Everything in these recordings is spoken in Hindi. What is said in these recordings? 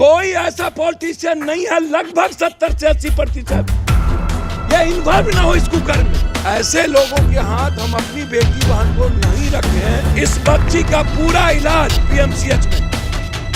कोई ऐसा पॉलिटिशियन नहीं है, लगभग 70 से 80% ये इन्वॉल्व ना हो इस कुकर्म में। ऐसे लोगों के हाथ हम अपनी बेटी बहन को नहीं रखे हैं। इस बच्ची का पूरा इलाज पीएमसीएच में,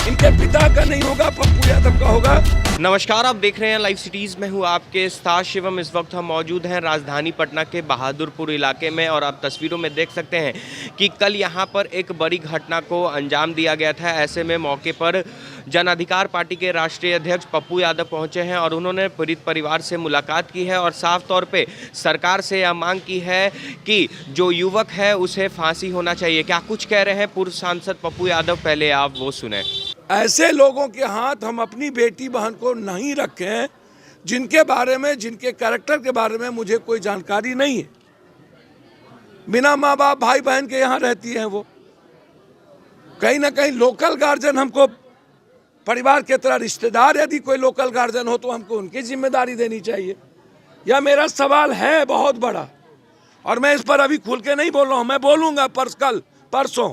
इनके पिता का नहीं होगा, पप्पू यादव का होगा। नमस्कार, आप देख रहे हैं लाइव सिटीज़ में हूँ आपके साथ शिवम। इस वक्त हम मौजूद हैं राजधानी पटना के बहादुरपुर इलाके में और आप तस्वीरों में देख सकते हैं कि कल यहाँ पर एक बड़ी घटना को अंजाम दिया गया था। ऐसे में मौके पर जन अधिकार पार्टी के राष्ट्रीय अध्यक्ष पप्पू यादव पहुँचे हैं और उन्होंने पीड़ित परिवार से मुलाकात की है और साफ तौर पर सरकार से यह मांग की है कि जो युवक है उसे फांसी होना चाहिए। क्या कुछ कह रहे हैं पूर्व सांसद पप्पू यादव, पहले आप वो सुने। ऐसे लोगों के हाथ हम अपनी बेटी बहन को नहीं रखे हैं जिनके बारे में, जिनके कैरेक्टर के बारे में मुझे कोई जानकारी नहीं है। बिना माँ बाप भाई बहन के यहाँ रहती हैं वो। कहीं ना कहीं लोकल गार्जियन हमको परिवार के तरह, रिश्तेदार यदि कोई लोकल गार्जियन हो तो हमको उनकी जिम्मेदारी देनी चाहिए। यह मेरा सवाल है बहुत बड़ा और मैं इस पर अभी खुल के नहीं बोल रहा हूँ। मैं बोलूँगा परसों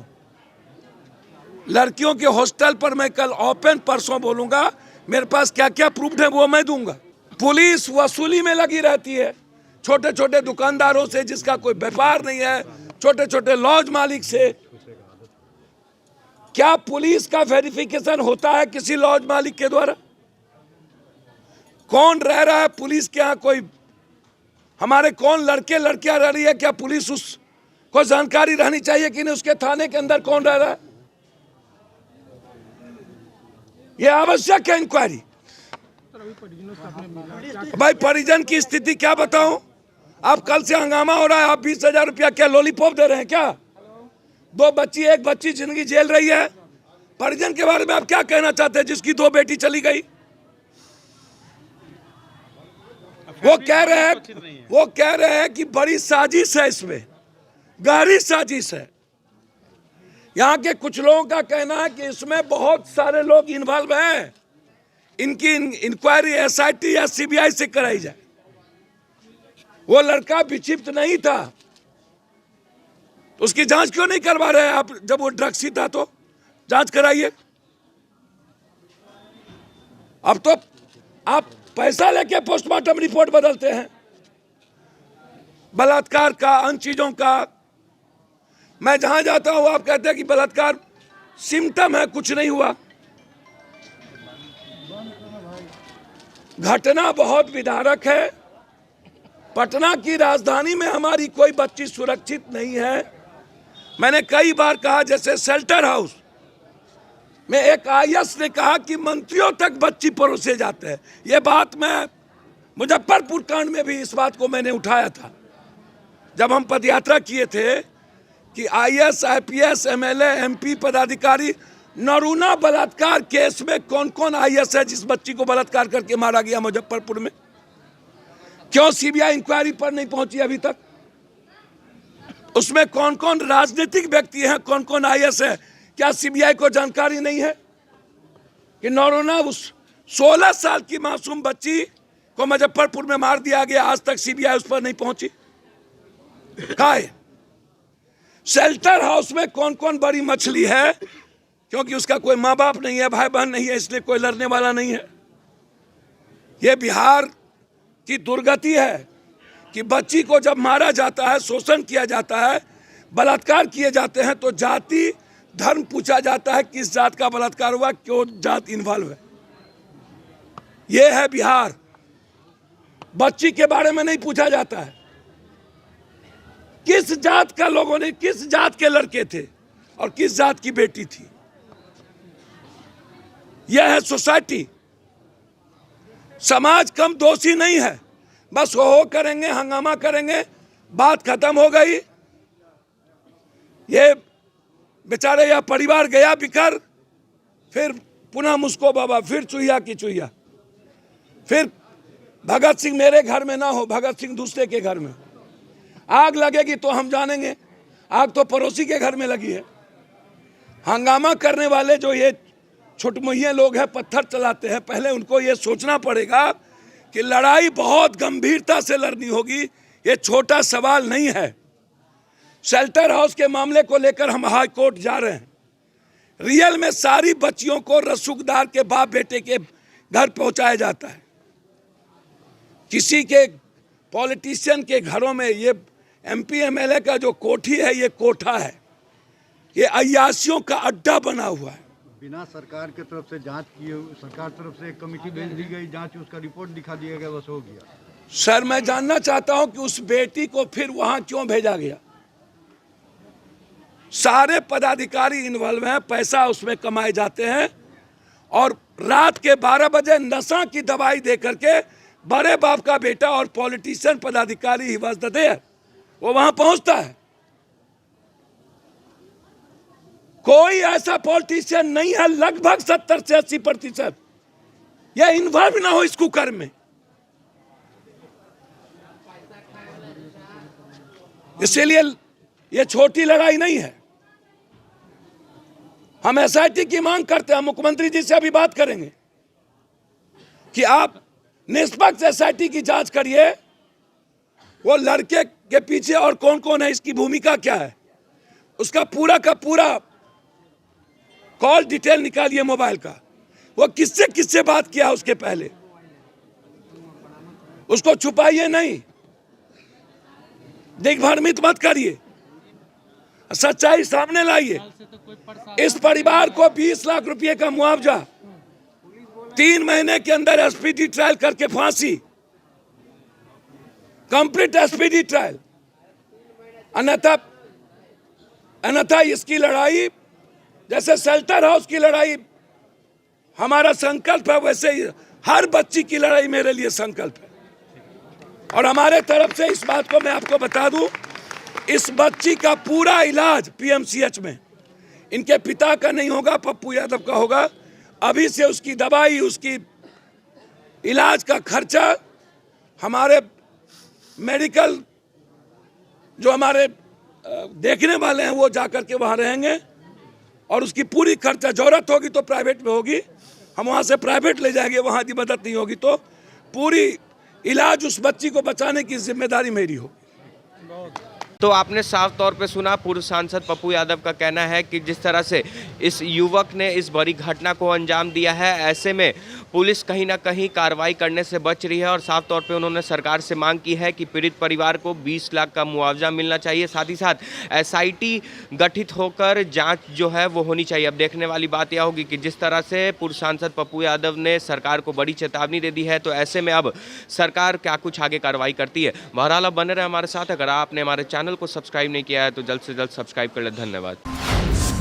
लड़कियों के हॉस्टल पर मैं कल ओपन परसों बोलूंगा। मेरे पास क्या क्या प्रूफ है वो मैं दूंगा। पुलिस वसूली में लगी रहती है छोटे छोटे दुकानदारों से जिसका कोई व्यापार नहीं है, छोटे छोटे लॉज मालिक से। क्या पुलिस का वेरिफिकेशन होता है किसी लॉज मालिक के द्वारा? कौन रह रहा है पुलिस के यहाँ? कोई हमारे कौन लड़के लड़कियां रह रही है? क्या पुलिस उसको जानकारी रहनी चाहिए कि नहीं उसके थाने के अंदर कौन रह रहा है? ये आवश्यक है इंक्वायरी। भाई परिजन की स्थिति क्या बताऊं? आप कल से हंगामा हो रहा है, आप 20,000 रुपया क्या लॉलीपॉप दे रहे हैं क्या? 2 बच्ची, 1 बच्ची जिंदगी जेल रही है। परिजन के बारे में आप क्या कहना चाहते हैं जिसकी 2 बेटी चली गई? वो कह रहे हैं कि बड़ी साजिश है, इसमें गहरी साजिश है। यहाँ के कुछ लोगों का कहना है कि इसमें बहुत सारे लोग इन्वॉल्व हैं। इनकी इंक्वायरी एसआईटी या सीबीआई से कराई जाए। वो लड़का विक्षिप्त नहीं था तो उसकी जांच क्यों नहीं करवा रहे हैं आप? जब वो ड्रग्सी था तो जांच कराइए। अब तो आप पैसा लेके पोस्टमार्टम रिपोर्ट बदलते हैं, बलात्कार का, अन्य चीजों का। मैं जहां जाता हूं आप कहते हैं कि बलात्कार सिम्टम है, कुछ नहीं हुआ। घटना बहुत विदारक है। पटना की राजधानी में हमारी कोई बच्ची सुरक्षित नहीं है। मैंने कई बार कहा, जैसे शेल्टर हाउस में एक आईएएस ने कहा कि मंत्रियों तक बच्ची परोसे जाते हैं। ये बात मैं मुजफ्फरपुर कांड में भी इस बात को मैंने उठाया था जब हम पदयात्रा किए थे कि आईएएस, आईपीएस, एमएलए, एमपी पदाधिकारी। नरूना बलात्कार केस में कौन कौन आईएएस है जिस बच्ची को बलात्कार करके मारा गया मुजफ्फरपुर में? क्यों सीबीआई इंक्वायरी पर नहीं पहुंची अभी तक? उसमें कौन कौन राजनीतिक व्यक्ति हैं, कौन कौन आईएएस है? क्या सीबीआई को जानकारी नहीं है कि नरूना उस 16 साल की मासूम बच्ची को मुजफ्फरपुर में मार दिया गया? आज तक सीबीआई उस पर नहीं पहुंची। कहाँ है? शेल्टर हाउस में कौन कौन बड़ी मछली है? क्योंकि उसका कोई माँ बाप नहीं है, भाई बहन नहीं है, इसलिए कोई लड़ने वाला नहीं है। यह बिहार की दुर्गति है कि बच्ची को जब मारा जाता है, शोषण किया जाता है, बलात्कार किए जाते हैं तो जाति धर्म पूछा जाता है, किस जात का बलात्कार हुआ, क्यों जात इन्वॉल्व है। यह है बिहार। बच्ची के बारे में नहीं पूछा जाता है किस जात का लोगों ने, किस जात के लड़के थे और किस जात की बेटी थी। यह है सोसाइटी। समाज कम दोषी नहीं है। बस हो करेंगे, हंगामा करेंगे, बात खत्म हो गई। ये बेचारे या परिवार गया बिखर, फिर पुनः मुस्को बाबा, फिर चुहिया की चुहिया, फिर भगत सिंह मेरे घर में ना हो, भगत सिंह दूसरे के घर में। आग लगेगी तो हम जानेंगे, आग तो पड़ोसी के घर में लगी है। हंगामा करने वाले जो ये छुटमुहिये लोग हैं, पत्थर चलाते हैं, पहले उनको ये सोचना पड़ेगा कि लड़ाई बहुत गंभीरता से लड़नी होगी। ये छोटा सवाल नहीं है। शेल्टर हाउस के मामले को लेकर हम हाई कोर्ट जा रहे हैं। रियल में सारी बच्चियों को रसूखदार के बाप बेटे के घर पहुंचाया जाता है। किसी के पॉलिटिशियन के घरों में ये एमपी एमएलए का जो कोठी है, ये कोठा है, ये अय्यासियों का अड्डा बना हुआ है। बिना सरकार की तरफ से जांच किए, सरकार तरफ से एक कमेटी भेज दी गई, जांच उसका रिपोर्ट दिखा दिया गया, बस हो गया। सर, मैं जानना चाहता हूं कि उस बेटी को फिर वहां क्यों भेजा गया? सारे पदाधिकारी इन्वॉल्व हैं, पैसा उसमें कमाए जाते हैं और रात के 12 बजे नशा की दवाई दे करके बड़े बाप का बेटा और पॉलिटिशियन पदाधिकारी ही वाज देयर, वो वहां पहुंचता है। कोई ऐसा पॉलिटिशियन नहीं है, लगभग 70 से 80% ये इन्वॉल्व ना हो इस कुकर्म में। इसीलिए ये छोटी लड़ाई नहीं है। हम एसआईटी की मांग करते हैं, मुख्यमंत्री जी से अभी बात करेंगे कि आप निष्पक्ष एसआईटी की जांच करिए। वो लड़के के पीछे और कौन कौन है, इसकी भूमिका क्या है, उसका पूरा का पूरा कॉल डिटेल निकालिए मोबाइल का। वो किससे किससे बात किया उसके पहले, उसको छुपाइए नहीं, दिग्भ्रमित मत करिए, सच्चाई सामने लाइए। इस परिवार को 20 लाख रुपए का मुआवजा, 3 महीने के अंदर एसपीडी ट्रायल करके फांसी, कंप्लीट एसपीडी ट्रायल। अन्यथा इसकी लड़ाई जैसे शेल्टर हाउस की लड़ाई हमारा संकल्प है, वैसे ही हर बच्ची की लड़ाई मेरे लिए संकल्प है। और हमारे तरफ से इस बात को मैं आपको बता दूं, इस बच्ची का पूरा इलाज पीएमसीएच में, इनके पिता का नहीं होगा, पप्पू यादव का होगा। अभी से उसकी दवाई, उसकी इलाज का खर्चा हमारे मेडिकल जो हमारे देखने वाले हैं वो जाकर के वहाँ रहेंगे और उसकी पूरी खर्चा, जरूरत होगी तो प्राइवेट में होगी, हम वहाँ से प्राइवेट ले जाएंगे, वहाँ की मदद नहीं होगी तो पूरी इलाज उस बच्ची को बचाने की जिम्मेदारी मेरी होगी। तो आपने साफ तौर पे सुना, पूर्व सांसद पप्पू यादव का कहना है कि जिस तरह से इस युवक ने इस बड़ी घटना को अंजाम दिया है, ऐसे में पुलिस कहीं ना कहीं कार्रवाई करने से बच रही है और साफ तौर पे उन्होंने सरकार से मांग की है कि पीड़ित परिवार को 20 लाख का मुआवजा मिलना चाहिए। साथ ही साथ एसआईटी गठित होकर जांच जो है वो होनी चाहिए। अब देखने वाली बात यह होगी कि जिस तरह से पूर्व सांसद पप्पू यादव ने सरकार को बड़ी चेतावनी दे दी है, तो ऐसे में अब सरकार क्या कुछ आगे कार्रवाई करती है। बहरहाल अब बने रहे हमारे साथ। अगर आपने हमारे चैनल को सब्सक्राइब नहीं किया है तो जल्द से जल्द सब्सक्राइब कर ले। धन्यवाद।